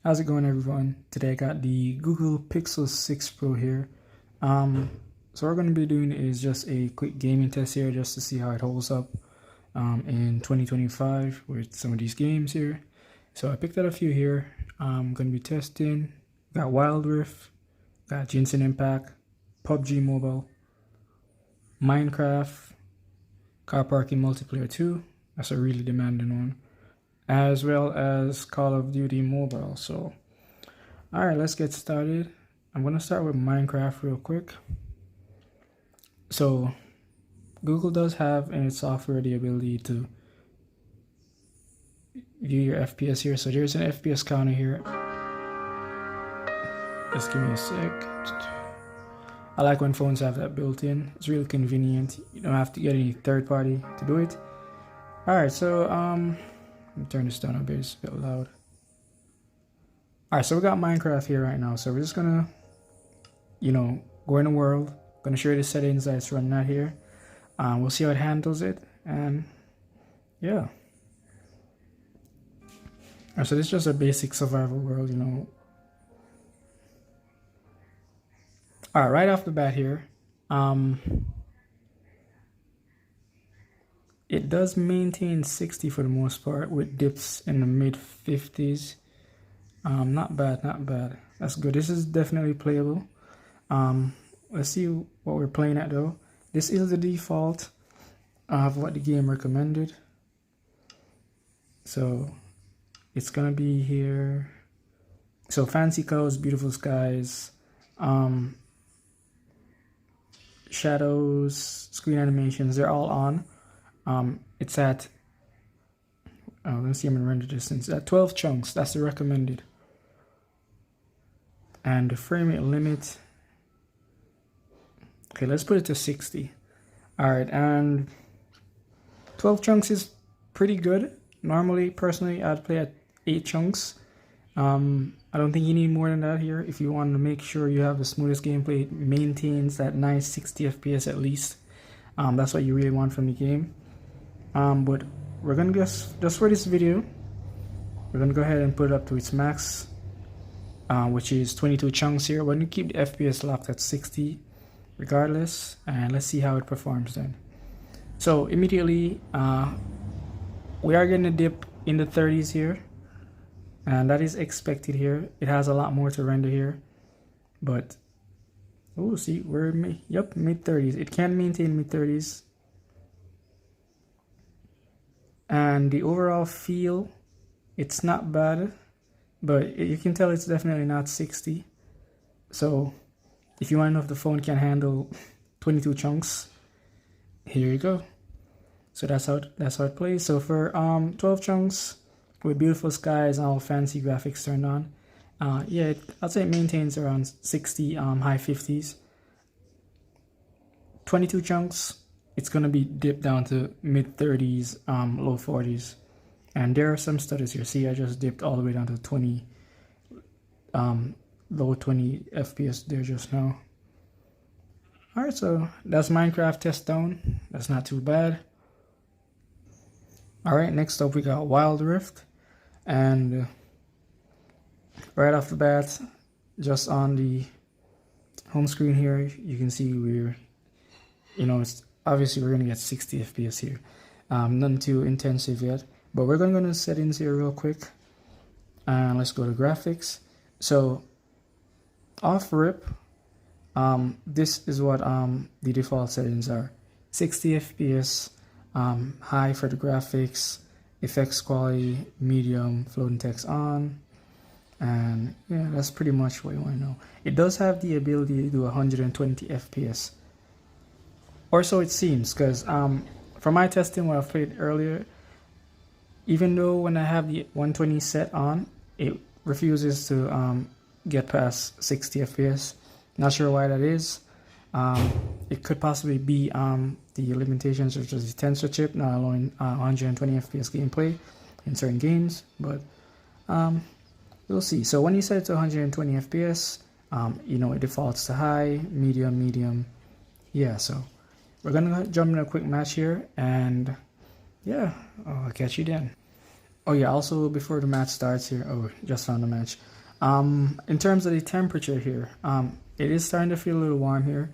How's it going, everyone? Today I got the Google Pixel 6 Pro here. So what we're going to be doing is just a quick gaming test here just to see how it holds up in 2025 with some of these games here. So I picked out a few here. I'm going to be testing. Got Wild Rift, got Genshin Impact, PUBG Mobile, Minecraft, Car Parking Multiplayer 2. That's a really demanding one, as well as Call of Duty Mobile. So, all right, let's get started. I'm going to start with Minecraft real quick. So, Google does have in its software the ability to view your FPS here. So there's an FPS counter here. Just give me a sec. I like when phones have that built in. It's really convenient. You don't have to get any third party to do it. All right, so let me turn this down a bit. It's a bit loud. All right, so we got Minecraft here right now. So we're just gonna, go in the world. Gonna show you the settings that it's running at here. We'll see how it handles it, and yeah. All right, so this is just a basic survival world, All right, right off the bat here, it does maintain 60 for the most part with dips in the mid 50s. Not bad, not bad. That's good. This is definitely playable. Let's see what we're playing at though. This is the default of what the game recommended. So it's gonna be here. So fancy colors, beautiful skies, shadows, screen animations, they're all on. It's at, let's see, I'm in render distance, at 12 chunks. That's the recommended. And the frame rate limit, okay, let's put it to 60. All right, and 12 chunks is pretty good. Normally, personally, I'd play at 8 chunks. I don't think you need more than that here. If you want to make sure you have the smoothest gameplay, it maintains that nice 60 FPS at least. That's what you really want from the game. But we're gonna just for this video, we're gonna go ahead and put it up to its max, which is 22 chunks here. We're gonna keep the FPS locked at 60 regardless, and let's see how it performs then. So immediately, we are getting a dip in the 30s here, and that is expected here. It has a lot more to render here, but oh, see, we're mid 30s. It can maintain mid 30s, and the overall feel, it's not bad, but you can tell it's definitely not 60. So if you want to know if the phone can handle 22 chunks, here you go. So that's how it plays. So for 12 chunks with beautiful skies and all fancy graphics turned on, yeah, I'd say it maintains around 60, high 50s. 22 chunks, it's gonna be dipped down to mid 30s, low 40s. And there are some studies here. See, I just dipped all the way down to 20, low 20 FPS there just now. All right, so that's Minecraft test down. That's not too bad. All right, next up we got Wild Rift, and right off the bat, just on the home screen here, you can see we're, it's obviously we're gonna get 60 FPS here. Nothing too intensive yet, but we're gonna go to settings here real quick, and let's go to graphics. So off rip, this is what the default settings are: 60 FPS. High for the graphics, effects quality, medium, floating text on, and yeah, that's pretty much what you want to know. It does have the ability to do 120 FPS, or so it seems, because from my testing, what I've played earlier, even though when I have the 120 set on, it refuses to get past 60 FPS. Not sure why that is. It could possibly be the limitations of just the Tensor chip not allowing 120 FPS gameplay in certain games, but we'll see. So when you set it to 120 FPS, it defaults to high, medium. Yeah, so we're gonna jump in a quick match here, and yeah, I'll catch you then. Oh yeah, also before the match starts here, oh, just found the match. In terms of the temperature here, it is starting to feel a little warm here.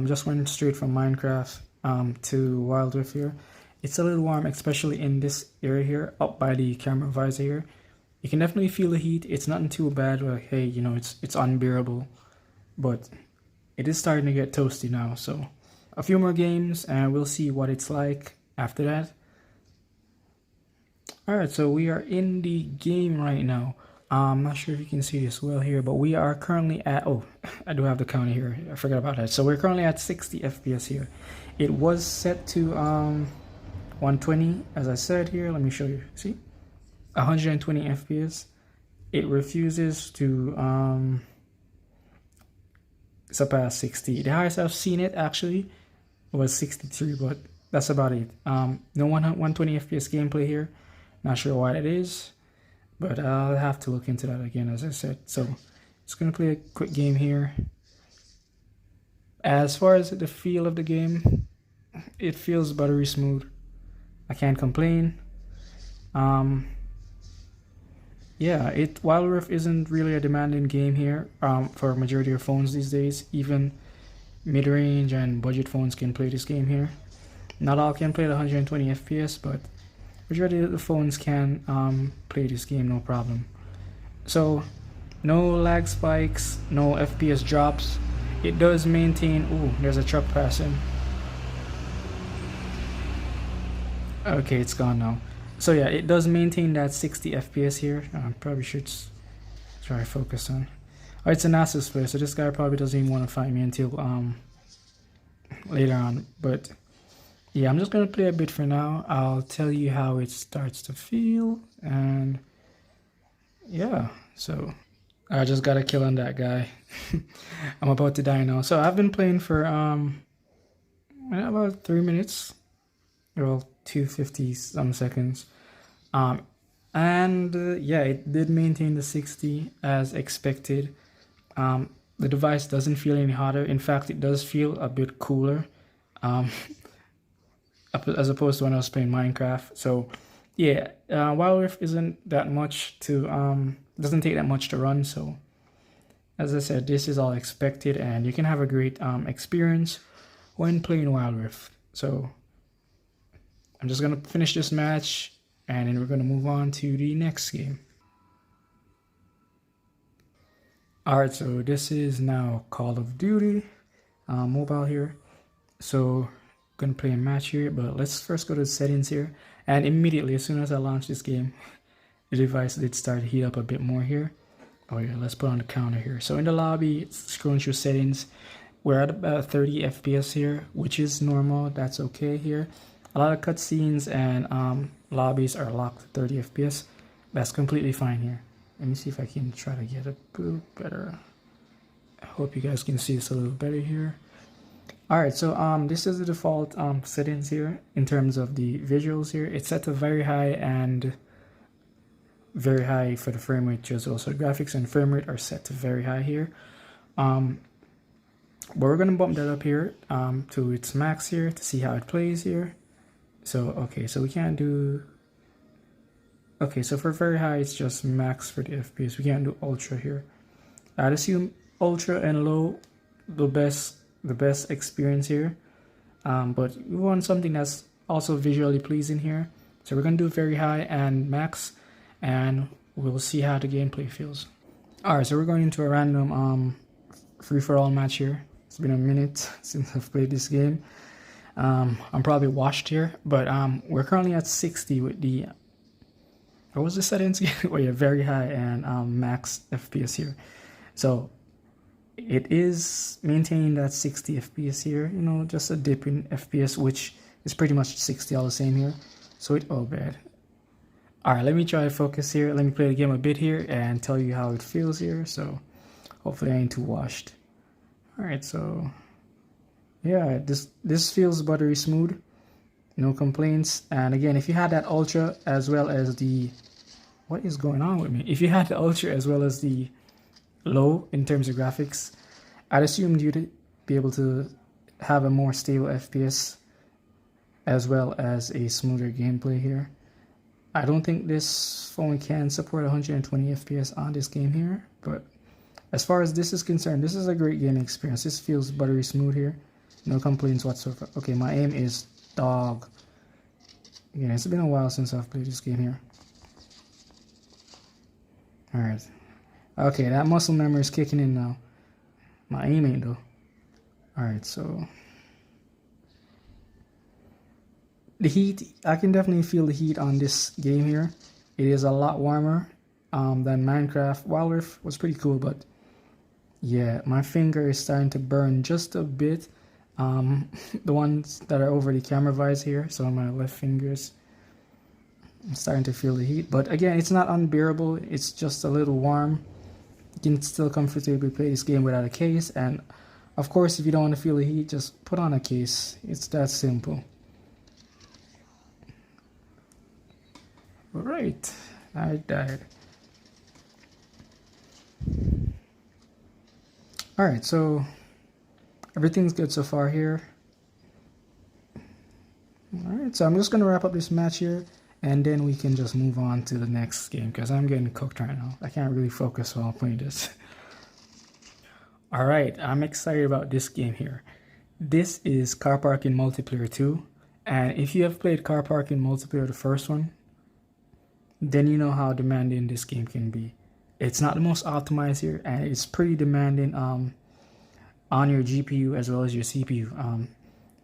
Just went straight from Minecraft to Wild Rift here. It's a little warm, especially in this area here, up by the camera visor here. You can definitely feel the heat. It's nothing too bad. Like, hey, you know, it's unbearable, but it is starting to get toasty now. So a few more games, and we'll see what it's like after that. Alright, so we are in the game right now. I'm not sure if you can see this well here, but we are currently at, oh, I do have the counter here. I forgot about that. So we're currently at 60 FPS here. It was set to 120, as I said here. Let me show you. See? 120 FPS. It refuses to surpass 60. The highest I've seen it actually was 63, but that's about it. No 120 FPS gameplay here. Not sure why it is, but I'll have to look into that again, as I said. So just gonna play a quick game here. As far as the feel of the game, it feels buttery smooth. I can't complain. Yeah, Wild Rift isn't really a demanding game here for a majority of phones these days. Even mid-range and budget phones can play this game here. Not all can play at 120 FPS, but majority of the phones can play this game no problem. So no lag spikes, no FPS drops. It does maintain, ooh, there's a truck passing. Okay, it's gone now. So yeah, it does maintain that 60 FPS here. I probably should try to focus on. Oh, it's a Nasus player, so this guy probably doesn't even want to fight me until later on. But yeah, I'm just gonna play a bit for now. I'll tell you how it starts to feel, and yeah, so I just got a kill on that guy. I'm about to die now. So I've been playing for about 3 minutes. Well, 250 some seconds. Yeah, it did maintain the 60 as expected. The device doesn't feel any hotter. In fact, it does feel a bit cooler. As opposed to when I was playing Minecraft. So yeah, Wild Rift isn't that much to doesn't take that much to run. So as I said, this is all expected, and you can have a great experience when playing Wild Rift. So I'm just gonna finish this match, and then we're gonna move on to the next game. Alright, so this is now Call of Duty mobile here. So gonna play a match here, but let's first go to the settings here, and immediately as soon as I launch this game, the device did start to heat up a bit more here. Oh yeah, let's put on the counter here. So in the lobby, it's scrolling through settings. We're at about 30 FPS here, which is normal. That's okay here. A lot of cutscenes and lobbies are locked at 30 FPS. That's completely fine here. Let me see if I can try to get a bit better. I hope you guys can see this a little better here. Alright, so this is the default settings here in terms of the visuals here. It's set to very high, and very high for the frame rate as well. So graphics and frame rate are set to very high here. But we're gonna bump that up here to its max here to see how it plays here. So okay, so we can't do, okay, so for very high it's just max for the FPS. We can't do ultra here. I'd assume ultra and low the best experience here, but we want something that's also visually pleasing here, so we're gonna do very high and max, and we'll see how the gameplay feels. All right, so we're going into a random free-for-all match here. It's been a minute since I've played this game. I'm probably washed here, but we're currently at 60 with the, what was the settings again? Oh yeah, very high and max FPS here. So it is maintaining that 60 FPS here, you know, just a dip in FPS, which is pretty much 60 all the same here. So oh bad. Alright, let me try to focus here. Let me play the game a bit here and tell you how it feels here. So hopefully I ain't too washed. Alright, so yeah, this feels buttery smooth. No complaints. And again, if you had that ultra as well as the, what is going on with me? If you had the ultra as well as the low in terms of graphics, I'd assumed you'd be able to have a more stable FPS as well as a smoother gameplay here. I don't think this phone can support 120 FPS on this game here, but as far as this is concerned, this is a great gaming experience. This feels buttery smooth here. No complaints whatsoever. Okay, my aim is dog. Again, it's been a while since I've played this game here. Alright. Okay, that muscle memory is kicking in now. My aim ain't though. Alright, so the heat, I can definitely feel the heat on this game here. It is a lot warmer than Minecraft. Wild Rift was pretty cool, but yeah, my finger is starting to burn just a bit. The ones that are over the camera visor here, so my left fingers, I'm starting to feel the heat. But again, it's not unbearable. It's just a little warm. You can still comfortably play this game without a case. And of course, if you don't want to feel the heat, just put on a case. It's that simple. Alright, I died. Alright, so everything's good so far here. Alright, so I'm just going to wrap up this match here, and then we can just move on to the next game, because I'm getting cooked right now. I can't really focus while playing this. Alright, I'm excited about this game here. This is Car Parking Multiplayer 2, and if you have played Car Parking Multiplayer, the first one, then you know how demanding this game can be. It's not the most optimized here, and it's pretty demanding on your GPU as well as your CPU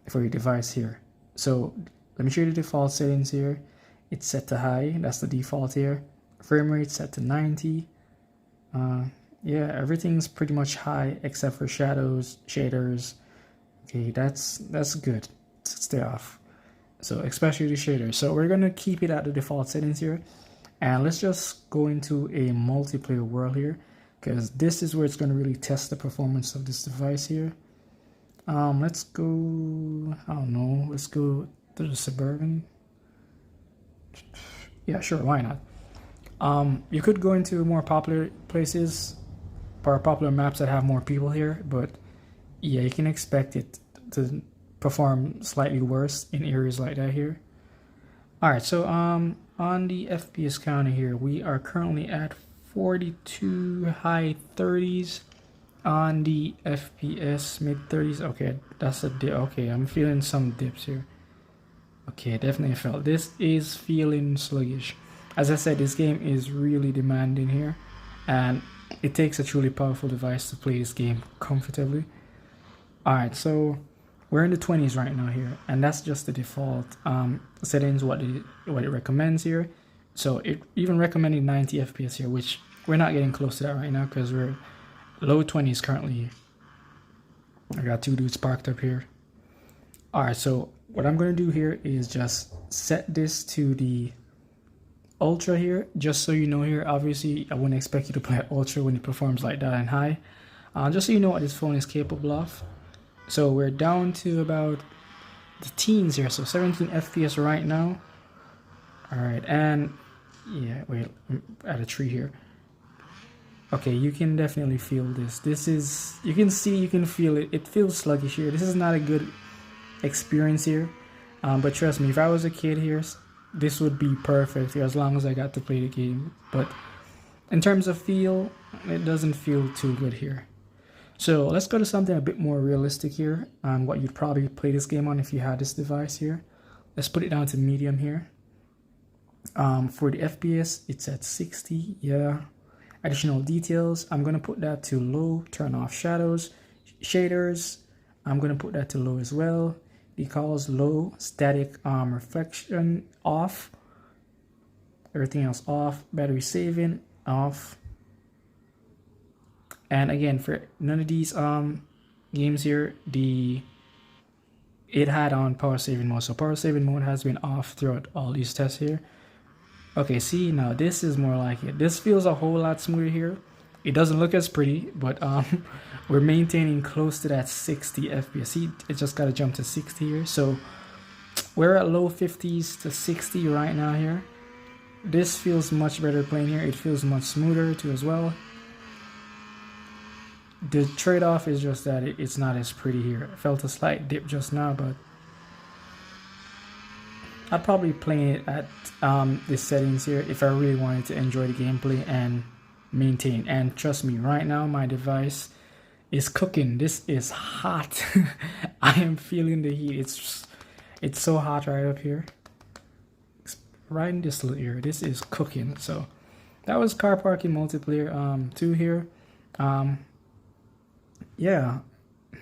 for your device here. So let me show you the default settings here. It's set to high, that's the default here. Frame rate set to 90. Yeah, everything's pretty much high except for shadows, shaders. Okay, that's good. Stay off. So especially the shaders. So we're gonna keep it at the default settings here. And let's just go into a multiplayer world here, because this is where it's going to really test the performance of this device here. Let's go, I don't know, let's go to the Suburban. Yeah, sure, why not? You could go into more popular places, or popular maps that have more people here, but yeah, you can expect it to perform slightly worse in areas like that here. Alright, so on the FPS counter here, we are currently at 42, high 30s. On the FPS, mid 30s. Okay, that's a dip. Okay, I'm feeling some dips here. Okay, definitely felt. This is feeling sluggish. As I said, this game is really demanding here, and it takes a truly powerful device to play this game comfortably. Alright, so we're in the 20s right now here, and that's just the default settings, what it recommends here. So it even recommended 90 FPS here, which we're not getting close to that right now because we're low 20s currently. I got two dudes parked up here. Alright, so what I'm going to do here is just set this to the Ultra here, just so you know here. Obviously, I wouldn't expect you to play at Ultra when it performs like that and high. Just so you know what this phone is capable of. So we're down to about the teens here, so 17 FPS right now. Alright, and yeah, wait, I'm at a tree here. Okay, you can definitely feel this. This is, you can see, you can feel it. It feels sluggish here. This is not a good experience here. But trust me, if I was a kid here, this would be perfect here as long as I got to play the game. But in terms of feel, it doesn't feel too good here. So let's go to something a bit more realistic here on what you'd probably play this game on if you had this device here. Let's put it down to medium here. For the FPS, it's at 60. Yeah. Additional details, I'm going to put that to low. Turn off shadows. Shaders, I'm going to put that to low as well. Decals low. Static reflection off. Everything else off. Battery saving off. And again, for none of these games here, it had on power saving mode. So power saving mode has been off throughout all these tests here. Okay, see, now this is more like it. This feels a whole lot smoother here. It doesn't look as pretty, but we're maintaining close to that 60 FPS. See, it just got to jump to 60 here. So we're at low 50s to 60 right now here. This feels much better playing here. It feels much smoother too as well. The trade-off is just that it's not as pretty here. I felt a slight dip just now, but I'd probably play it at the settings here if I really wanted to enjoy the gameplay and maintain. And trust me, right now my device is cooking. This is hot. I am feeling the heat. It's so hot right up here. Right in this little area. This is cooking. So that was car parking multiplayer 2 here. Yeah,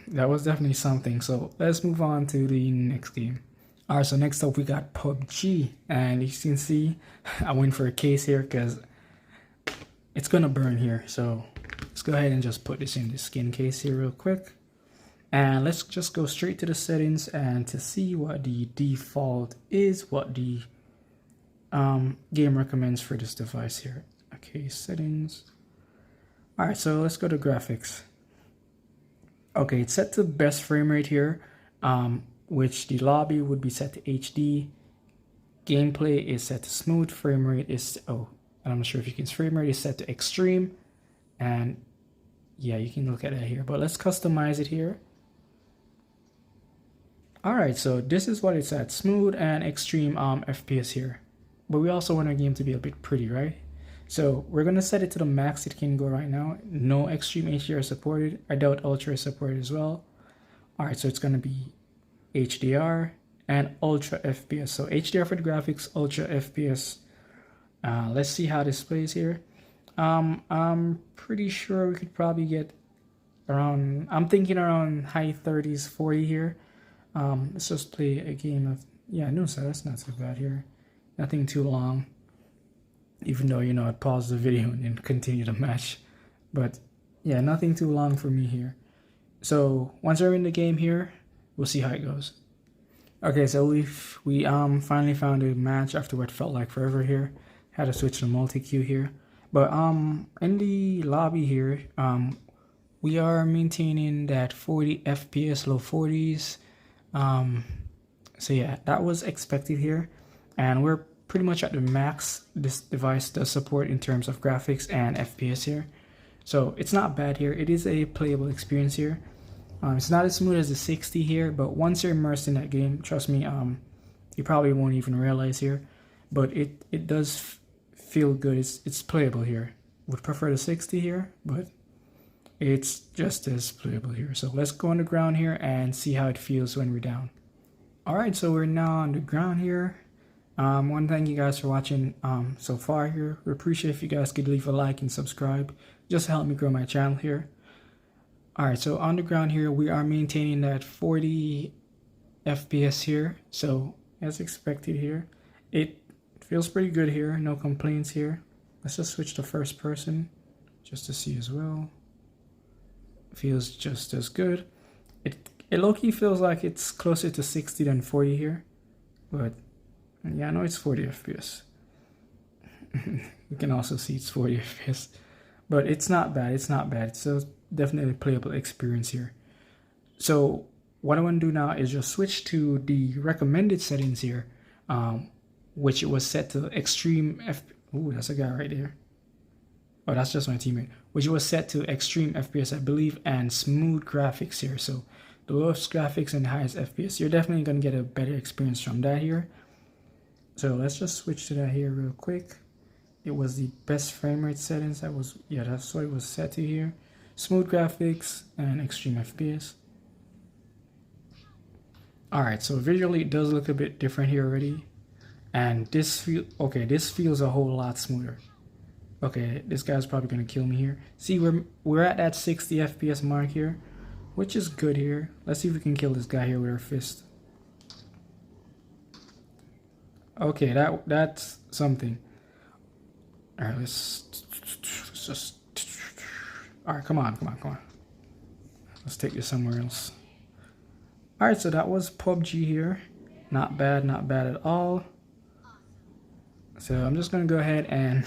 that was definitely something. So let's move on to the next game. Alright, so next up we got PUBG, and you can see I went for a case here because it's gonna burn here. So let's go ahead and just put this in the skin case here real quick, and let's just go straight to the settings and to see what the default is, what the game recommends for this device here. Okay, settings. Alright, so let's go to graphics. Okay, it's set to best frame rate here, which the lobby would be set to HD. Gameplay is set to smooth. Frame rate is, I'm not sure if you can, frame rate is set to extreme. And yeah, you can look at it here, but let's customize it here. Alright, so this is what it's at, smooth and extreme FPS here. But we also want our game to be a bit pretty, right? So we're gonna set it to the max it can go right now. No extreme HDR supported. I doubt ultra is supported as well. Alright, so it's gonna be HDR and ultra FPS. So HDR for the graphics, ultra FPS. Let's see how this plays here. I'm pretty sure we could probably get around, I'm thinking around high 30s, 40 here. Let's just play a game of, yeah, no, so that's not so bad here. Nothing too long, even though, you know, I'd pause the video and then continue the match. But yeah, nothing too long for me here. So once we're in the game here, we'll see how it goes. Okay, so we finally found a match after what felt like forever here. Had to switch to multi-queue here. But in the lobby here, we are maintaining that 40 FPS, low 40s. So yeah, that was expected here. And we're pretty much at the max this device does support in terms of graphics and FPS here. So it's not bad here. It is a playable experience here. It's not as smooth as the 60 here, but once you're immersed in that game, trust me, you probably won't even realize here. But it does feel good. It's playable here. Would prefer the 60 here, but it's just as playable here. So let's go on the ground here and see how it feels when we're down. Alright, so we're now on the ground here. Want to thank you guys for watching so far here. We appreciate if you guys could leave a like and subscribe. Just to help me grow my channel here. Alright, so on the ground here, we are maintaining that 40 FPS here. So as expected here, it feels pretty good here. No complaints here. Let's just switch to first person just to see as well. Feels just as good. It low-key feels like it's closer to 60 than 40 here. But yeah, I know it's 40 FPS. You can also see it's 40 FPS. But it's not bad. It's not bad. It's still definitely a playable experience here. So what I want to do now is just switch to the recommended settings here, which it was set to extreme Ooh, that's a guy right there. Oh, that's just my teammate. Which was set to extreme FPS, I believe, and smooth graphics here. So the lowest graphics and the highest FPS. You're definitely going to get a better experience from that here. So let's just switch to that here real quick. It was the best frame rate settings. That's what it was set to here. Smooth graphics and extreme FPS. Alright, so visually it does look a bit different here already. And this feels a whole lot smoother. Okay, this guy's probably gonna kill me here. See, we're at that 60 FPS mark here, which is good here. Let's see if we can kill this guy here with our fist. Okay, that's something. Alright, let's just. Alright, come on. Let's take this somewhere else. Alright, so that was PUBG here. Not bad at all. So I'm just gonna go ahead and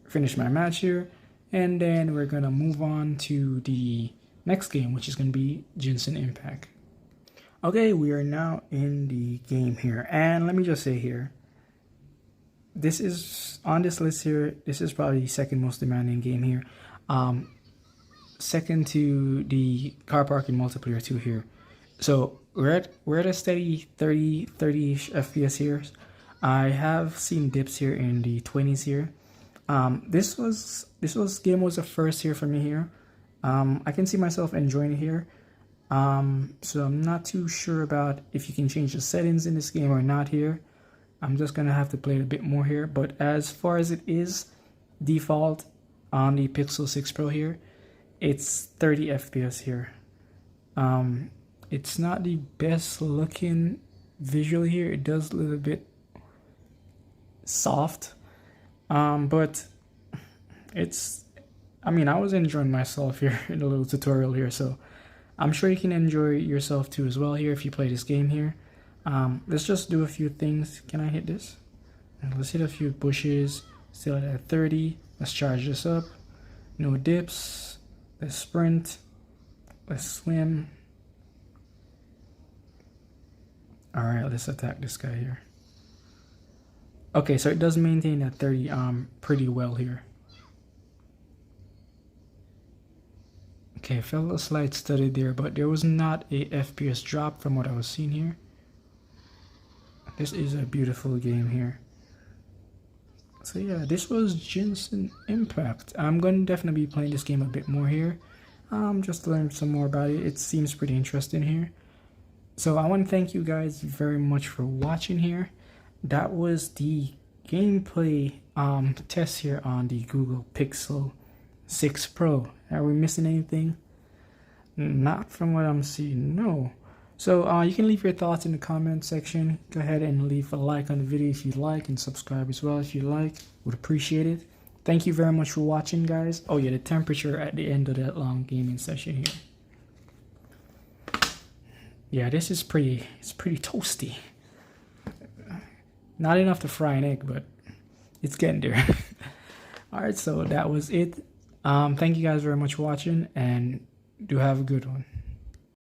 finish my match here, and then we're gonna move on to the next game, which is gonna be Genshin Impact. Okay, we are now in the game here, and let me just say here, this is on this list here. This is probably the second most demanding game here, second to the car parking multiplayer 2 here. So we're at a steady 30 FPS here. I have seen dips here in the 20s here. This game was a first here for me here. I can see myself enjoying it here. So I'm not too sure about if you can change the settings in this game or not here. I'm just gonna have to play it a bit more here. But as far as it is default on the Pixel 6 Pro here, it's 30 FPS here. It's not the best looking visual here. It does look a bit soft, but it's, I mean, I was enjoying myself here in a little tutorial here, so I'm sure you can enjoy yourself too as well here if you play this game here. Let's just do a few things. Can I hit this? Let's hit a few bushes. Still at 30. Let's charge this up. No dips. Let's sprint. Let's swim. Alright, let's attack this guy here. Okay, so it does maintain that 30 pretty well here. Okay, felt a slight study there, but there was not a FPS drop from what I was seeing here. This is a beautiful game here. So yeah, this was Genshin Impact. I'm going to definitely be playing this game a bit more here. Just to learn some more about it. It seems pretty interesting here. So I want to thank you guys very much for watching here. That was the gameplay test here on the Google Pixel 6 Pro. Are we missing anything? Not from what I'm seeing, no. So you can leave your thoughts in the comment section. Go ahead and leave a like on the video if you like, and subscribe as well if you like. Would appreciate it. Thank you very much for watching, guys. Oh yeah, the temperature at the end of that long gaming session here. Yeah, this is it's pretty toasty. Not enough to fry an egg, but it's getting there. Alright, so that was it. Thank you guys very much for watching, and do have a good one.